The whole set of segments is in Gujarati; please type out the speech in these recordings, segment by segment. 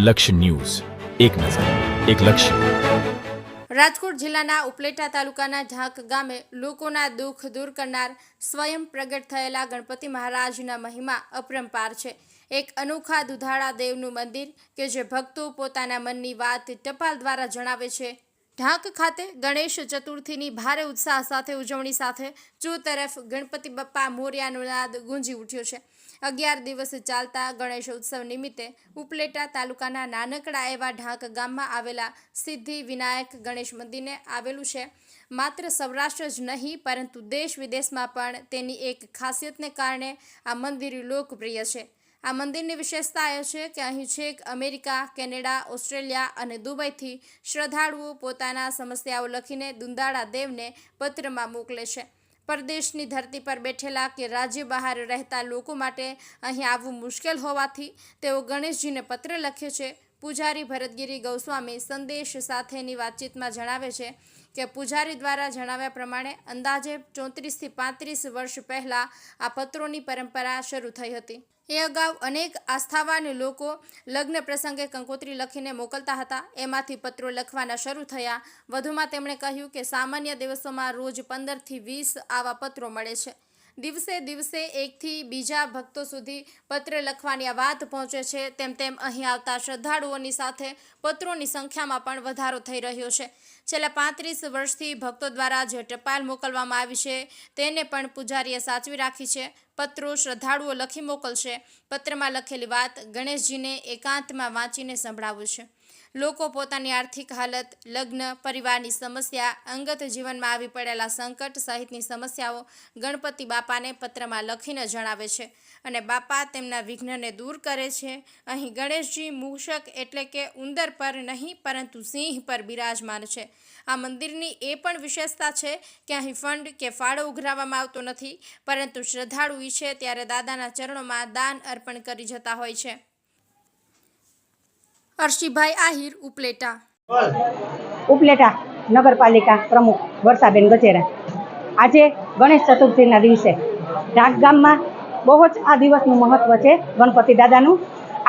લક્ષ્ય ન્યૂઝ, એક નજર, એક લક્ષ્ય. રાજકોટ જિલ્લાના ઉપલેટા તાલુકાના ઢાંક ગામે લોકોના દુઃખ દૂર કરનાર સ્વયં પ્રગટ થયેલા ગણપતિ મહારાજના મહિમા અપરંપાર છે. એક અનોખા દુધાળા દેવનું મંદિર કે જે ભક્તો પોતાના મનની વાત ટપાલ દ્વારા જણાવે છે. ઢાંક ખાતે ગણેશ ચતુર્થીની ભારે ઉત્સાહ સાથે ઉજવણી સાથે ચોતરફ ગણપતિ બપ્પા મોર્યાનો નાદ ગુંજી ઉઠ્યો છે. 11 દિવસ ચાલતા ગણેશ ઉત્સવ નિમિત્તે ઉપલેટા તાલુકાના નાનકડા એવા ઢાંક ગામમાં આવેલા સિદ્ધિ વિનાયક ગણેશ મંદિરને આવેલું છે. માત્ર સૌરાષ્ટ્ર જ નહીં પરંતુ દેશ વિદેશમાં પણ તેની એક ખાસિયતને કારણે આ મંદિર લોકપ્રિય છે. આ મંદિરની વિશેષતા એ છે કે અહીં છેક અમેરિકા, કેનેડા, ઓસ્ટ્રેલિયા અને દુબઈથી શ્રદ્ધાળુઓ પોતાના સમસ્યાઓ લખીને દુંદાળા દેવને પત્રમાં મોકલે છે. પરદેશની ધરતી પર બેઠેલા કે રાજ્ય બહાર રહેતા લોકો માટે અહીં આવવું મુશ્કેલ હોવાથી તેઓ ગણેશજીને પત્ર લખ્યો છે. પૂજારી ભરતગીરી ગૌસ્વામી સંદેશ સાથેની વાતચીતમાં જણાવે છે કે પૂજારી દ્વારા જણાવ્યા પ્રમાણે અંદાજે 34 થી 35 વર્ષ પહેલા આ પત્રોની પરંપરા શરૂ થઈ હતી. એ અગાઉ અનેક આસ્થાવાન લોકો લગ્ન પ્રસંગે કંકોત્રી લખીને મોકલતા હતા. એમાંથી પત્રો લખવાના શરૂ થયા. વધુમાં તેમણે કહ્યું કે સામાન્ય દિવસોમાં રોજ 15 થી 20 આવા પત્રો મળે છે. દિવસે દિવસે એકથી બીજા ભક્તો સુધી પત્ર લખવાની આ વાત પહોંચે છે. તેમ તેમ અહીં આવતા શ્રદ્ધાળુઓની સાથે પત્રોની સંખ્યામાં પણ વધારો થઈ રહ્યો છે. છેલ્લા 35 વર્ષથી ભક્તો દ્વારા જે ટપાલ મોકલવામાં આવી છે તેને પણ પૂજારીએ સાચવી રાખી છે. પત્રો શ્રદ્ધાળુઓ લખી મોકલશે. પત્રમાં લખેલી વાત ગણેશજીને એકાંતમાં વાંચીને સંભળાવું છે. લોકો પોતાની આર્થિક હાલત, લગ્ન, પરિવારની સમસ્યા, અંગત જીવનમાં આવી પડેલા સંકટ સહિતની સમસ્યાઓ ગણપતિ બાપાને પત્રમાં લખીને જણાવે છે અને બાપા તેમના વિઘ્નને દૂર કરે છે. અહીં ગણેશજી મૂષક એટલે કે ઉંદર પર નહીં પરંતુ સિંહ પર બિરાજમાન છે. આ મંદિરની એ પણ વિશેષતા છે કે અહીં ફંડ કે ફાળો ઉઘરાવવામાં આવતો નથી પરંતુ શ્રદ્ધાળુ ઈચ્છે ત્યારે દાદાના ચરણોમાં દાન અર્પણ કરી જતા હોય છે. અર્શીભાઈ આહિર, ઉપલેટા નગરપાલિકા પ્રમુખ વર્ષાબેન ગજેરા. આજે ગણેશ ચતુર્થીના દિવસે ઢાંક ગામમાં બહુ જ આ દિવસનું મહત્ત્વ છે. ગણપતિ દાદાનું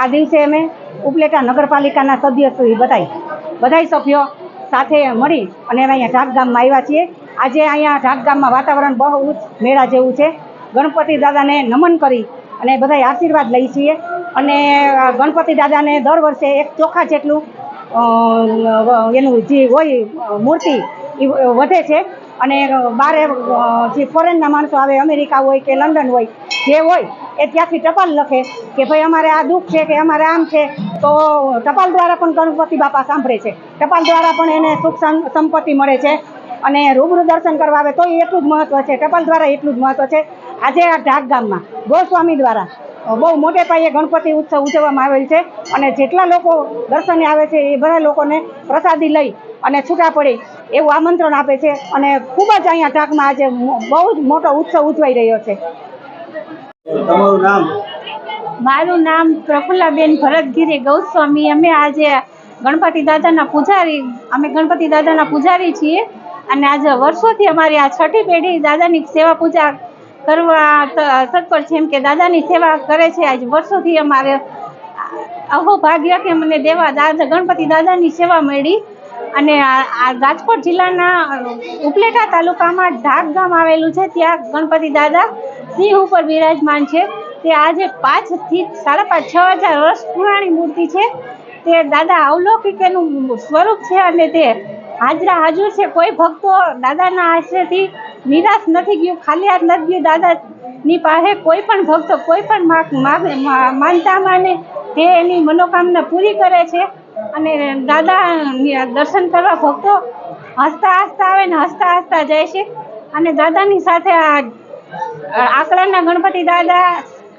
આ દિવસે અમે ઉપલેટા નગરપાલિકાના સદસ્યશ્રી બધા સભ્યો સાથે મળી અને અમે અહીંયા ઢાંક ગામમાં આવ્યા છીએ. આજે અહીંયા ઢાંક ગામમાં વાતાવરણ બહુ જ મેળા જેવું છે. ગણપતિ દાદાને નમન કરી અને બધા આશીર્વાદ લઈએ છીએ અને ગણપતિ દાદાને દર વર્ષે એક ચોખા જેટલું એનું જે હોય મૂર્તિ એ વધે છે અને બારે જે ફોરેનના માણસો આવે, અમેરિકા હોય કે લંડન હોય, જે હોય એ ત્યાંથી ટપાલ લખે કે ભાઈ અમારે આ દુઃખ છે કે અમારે આમ છે, તો ટપાલ દ્વારા પણ ગણપતિ બાપા સાંભળે છે. ટપાલ દ્વારા પણ એને સુખ સંપત્તિ મળે છે અને રૂબરૂ દર્શન કરવા આવે તો એટલું જ મહત્ત્વ છે. ટપાલ દ્વારા એટલું જ મહત્ત્વ છે. આજે આ ઢાંક ગામમાં ગોસ્વામી દ્વારા બહુ મોટે પાયે ગણપતિ ઉત્સવ ઉજવવામાં આવેલ છે અને જેટલા લોકો દર્શને આવે છે એ બધા લોકોને પ્રસાદી લઈ અને છૂટા પડી એવું આમંત્રણ આપે છે અને ખૂબ જ અહીંયા ઢાંકમાં આજે બહુ જ મોટો ઉત્સવ ઉજવાઈ રહ્યો છે. તમારું નામ? મારું નામ પ્રફુલ્લાબેન ભરતગીરી ગૌસ્વામી. અમે આજે ગણપતિ દાદાના પૂજારી છીએ અને આજે વર્ષોથી અમારી આ છઠ્ઠી પેઢી દાદાની સેવા પૂજા કરવા તત્પર છે. એમ કે દાદાની સેવા કરે છે. આજ વર્ષોથી અમારે અહોભાગ્ય કે મને ગણપતિ દાદાની સેવા મળી અને આ રાજકોટ જિલ્લાના ઉપલેટા તાલુકામાં ઢાંક ગામ આવેલું છે. ત્યાં ગણપતિ દાદા સિંહ ઉપર બિરાજમાન છે. તે આજે 5 થી 5.5 6,000 વર્ષ પુરાણી મૂર્તિ છે. તે દાદા અવલૌકિક એનું સ્વરૂપ છે અને તે હાજર છે. કોઈ ભક્તો દાદાના આશ્રયથી નિરાશ નથી ગયું, ખાલી હાથ નથી ગયું. દાદાની પાસે કોઈ પણ ભક્તો કોઈ પણ માનતા માને તે એની મનોકામના પૂરી કરે છે અને દાદા દર્શન કરવા ભક્તો હસતા આવે ને હસતા જાય છે. અને દાદાની સાથે આ આકડાના ગણપતિ દાદા,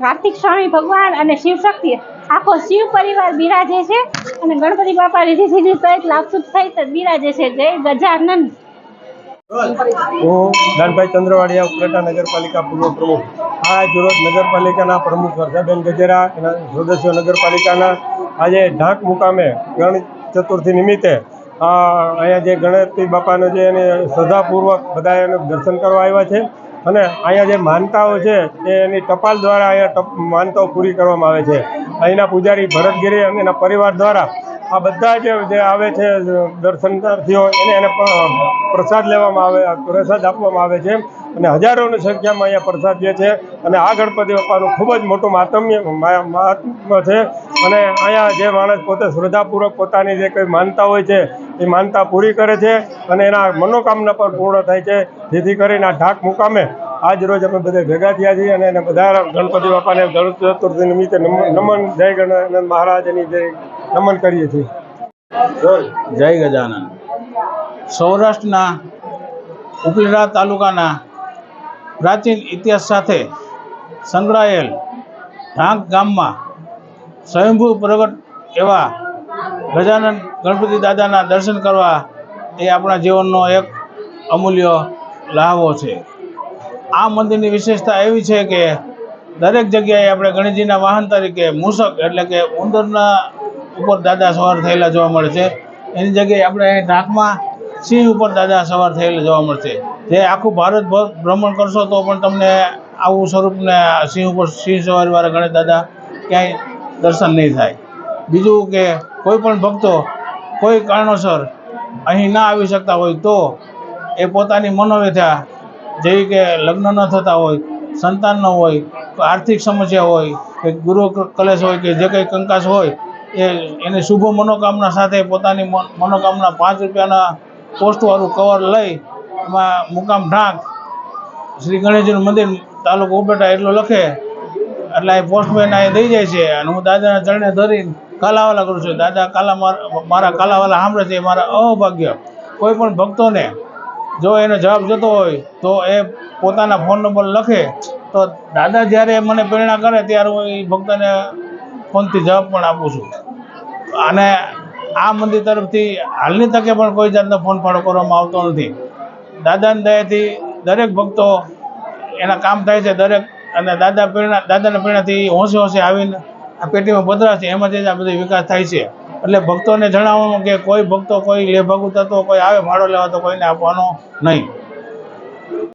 કાર્તિક સ્વામી ભગવાન અને શિવશક્તિ આખો શિવ પરિવાર બિરાજે છે અને ગણપતિ બાપા રીધી સીધી સહિત લાભસુદ સહિત બિરાજે છે. જય ગજાનંદ. હું દાનભાઈ ચંદ્રવાડિયા, ઉપલેટા નગરપાલિકા પૂર્વ પ્રમુખ. આજ રોજ નગરપાલિકાના પ્રમુખ વર્ષાબેન ગજેરા, એના સદસ્યો નગરપાલિકાના આજે ઢાંક મુકામે ગણેશ ચતુર્થી નિમિત્તે અહીંયા જે ગણપતિ બાપાનો જે એને શ્રદ્ધાપૂર્વક બધા એને દર્શન કરવા આવ્યા છે અને અહીંયા જે માનતાઓ છે એ એની ટપાલ દ્વારા અહીંયા માનતાઓ પૂરી કરવામાં આવે છે. અહીંના પૂજારી ભરતગીરી અને એના પરિવાર દ્વારા આ બધા જે આવે છે દર્શનાર્થીઓ એને પ્રસાદ પ્રસાદ આપવામાં આવે છે અને હજારોની સંખ્યામાં અહીંયા પ્રસાદ જે છે. અને આ ગણપતિ બાપાનું ખૂબ જ મોટું મહાત્મ્ય છે. અને અહીંયા જે માણસ પોતે શ્રદ્ધાપૂર્વક પોતાની જે કંઈ માનતા હોય છે એ માનતા પૂરી કરે છે અને એના મનોકામના પણ પૂર્ણ થાય છે. જેથી કરીને આ ઢાક મુકામે આજ રોજ અમે બધા ભેગા થયા છીએ અને એને બધા ગણપતિ બાપાને ગણેશ ચતુર્થી નિમિત્તે નમન જય ગણેશ મહારાજની જય નમન કરીએ છીએ. જય ગજાનન. સૌરાષ્ટ્રના ઉપલેટા તાલુકાના પ્રાચીન ઇતિહાસ સાથે સંકળાયેલ ઢાંક ગામમાં સ્વયંભૂ પ્રગટ એવા ગજાનન ગણપતિ દાદાના દર્શન કરવા એ આપણા જીવનનો એક અમૂલ્ય લહાવો છે. આ મંદિરની વિશેષતા એવી છે કે દરેક જગ્યાએ આપણે ગણેશજીના વાહન તરીકે મૂષક એટલે કે ઉંદરના ઉપર દાદા સવાર થયેલા જોવા મળે છે. એની જગ્યાએ આપણે ઢાંકમાં સિંહ ઉપર દાદા સવાર થયેલા જોવા મળશે. જે આખું ભારત ભ્રમણ કરશો તો પણ તમને આવું સ્વરૂપને સિંહ ઉપર સિંહ સવારીવાળા ગણેશ દાદા ક્યાંય દર્શન નહીં થાય. બીજું કે કોઈ પણ ભક્તો કોઈ કારણોસર અહીં ના આવી શકતા હોય તો એ પોતાની મનોવ્યથા જેવી કે લગ્ન ન થતા હોય, સંતાન ન હોય, આર્થિક સમસ્યા હોય કે ગુરુ કલેશ હોય કે જે કંઈ કંકાસ હોય એની શુભ મનોકામના સાથે પોતાની મનોકામના 5 રૂપિયાના પોસ્ટવાળું કવર લઈ એમાં મુકામ ઢાંક શ્રી ગણેશજીનું મંદિર તાલુકો ઉપલેટા એટલો લખે એટલે એ પોસ્ટમેન અહીં દઈ જાય છે. અને હું દાદાના ચરણે ધરીને કાલાવાલા કરું છું. દાદા મારા કાલાવાલા સાંભળે છે. મારા અભાગ્ય કોઈ પણ ભક્તોને જો એનો જવાબ જોતો હોય તો એ પોતાના ફોન નંબર લખે તો દાદા જ્યારે મને પ્રેરણા કરે ત્યારે હું એ ભક્તને ફોનથી જવાબ પણ આપું છું. અને આ મંદિર તરફથી હાલની તકે પણ કોઈ જાતનો ફોન ફાળો કરવામાં આવતો નથી. દાદાની દયાથી દરેક ભક્તો એના કામ થાય છે દરેક. અને દાદાના પ્રેરણાથી હોંશે હોંશે આવીને આ પેટીમાં પધરા છે. એમાંથી જ આ બધો વિકાસ થાય છે. એટલે ભક્તોને જણાવવાનું કે કોઈ ભક્તો કોઈ લેભાગુ થતો કોઈ આવે ભાડો લેવા તો કોઈને આપવાનો નહીં.